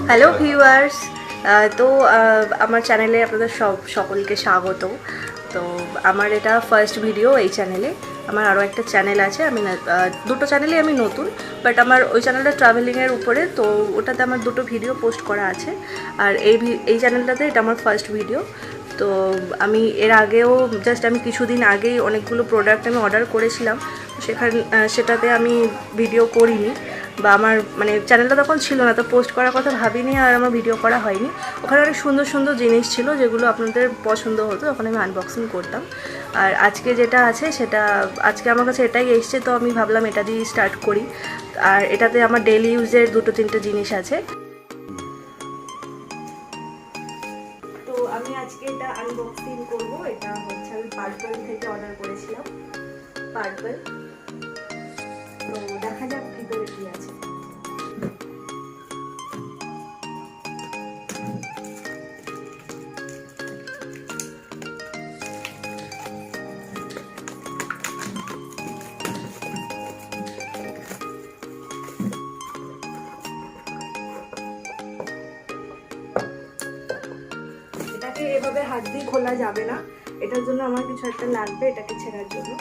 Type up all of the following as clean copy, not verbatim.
Hello viewers, তো আমার চ্যানেলে আপনাদের সকলকে স্বাগত। তো আমার এটা ফার্স্ট ভিডিও এই চ্যানেলে। আমার আরও একটা চ্যানেল আছে, আমি দুটো চ্যানেলে আমি নতুন, বাট আমার ওই চ্যানেলটা ট্রাভেলিংয়ের উপরে, তো ওটাতে আমার দুটো ভিডিও পোস্ট করা আছে। আর এই চ্যানেলটাতে এটা আমার ফার্স্ট ভিডিও। তো আমি এর আগেও আমি কিছুদিন আগেই অনেকগুলো প্রোডাক্ট আমি অর্ডার করেছিলাম, সেটাতে আমি ভিডিও করিনি, বা আমার মানে চ্যানেলটা তখন ছিল না, তো পোস্ট করার কথা ভাবিনি, আর আমার ভিডিও করা হয়নি। ওখানে অনেক সুন্দর সুন্দর জিনিস ছিল যেগুলো আপনাদের পছন্দ হতো, ওখানে আমি আনবক্সিং করতাম। আর আজকে যেটা আছে আজকে আমার কাছে এটাই এসছে, তো আমি ভাবলাম এটা দিয়ে স্টার্ট করি। আর এটাতে আমার ডেইলি ইউজের দুটো তিনটে জিনিস আছে। তো আমি আজকে এটা আনবক্সিং করব। এটা হচ্ছে আমি পার্পল থেকে অর্ডার করেছিলাম, পার্পল। তো দেখা যাক ভিতরে কি আছে। এটাকে এভাবে হাত দিয়ে খোলা যাবে না, এটার জন্য আমার কিছু একটা লাগবে এটাকে ছেড়ার জন্য।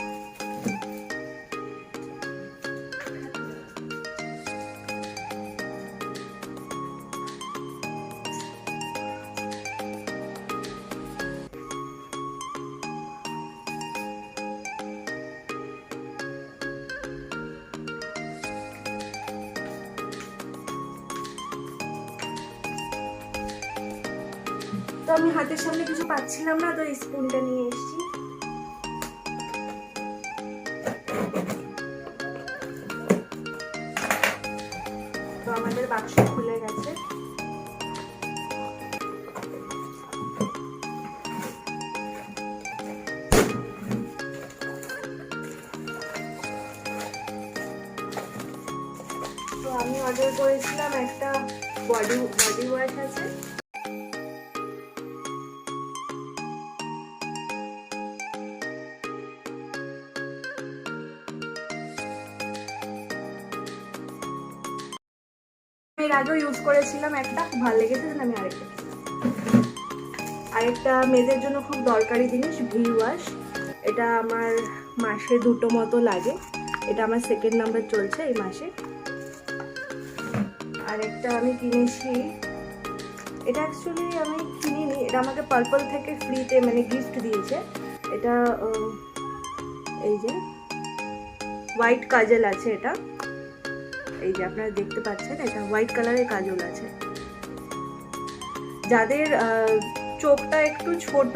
তো আমি হাতের সামনে কিছু পাচ্ছিলাম না, তো এই স্পুনটা নিয়ে এসেছি। তো আমাদের বাক্স খুলে গেছে। তো আমি অর্ডার করেছিলাম একটা বডি ওয়াশ আছে। এর আগেও ইউজ করেছিলাম একটা, খুব ভালো লেগেছে, আমি আরেকটা মেয়েদের জন্য খুব দরকারি জিনিস, ভি ওয়াশ। এটা আমার মাসে দুটো মতো লাগে, এটা আমার সেকেন্ড নাম্বার চলছে এই মাসে। আরেকটা আমি কিনেছি, এটা অ্যাকচুয়ালি আমি কিনিনি, এটা আমাকে পার্পল থেকে ফ্রিতে মানে গিফট দিয়েছে। এটা এই যে হোয়াইট কাজল আছে, এটা এই যে আপনারা দেখতে পাচ্ছেন, এটা হোয়াইট কালারের কাজল আছে। যাদের চোখটা একটু ছোট,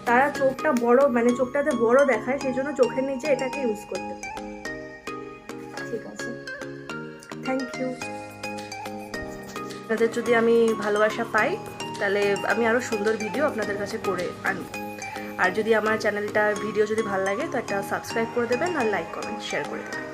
তারা চোখটা বড় মানে চোখটাতে বড় দেখায়, সেই জন্য চোখের নিচে এটাকে ইউজ করতে পারে। ঠিক আছে, থ্যাংক ইউ। আপনাদের যদি আমি ভালোবাসা পাই, তাহলে আমি আরও সুন্দর ভিডিও আপনাদের কাছে করে আনব। আর যদি আমার চ্যানেলটার ভিডিও যদি ভালো লাগে, তো একটা সাবস্ক্রাইব করে দেবেন, আর লাইক কমেন্ট শেয়ার করে দেবেন।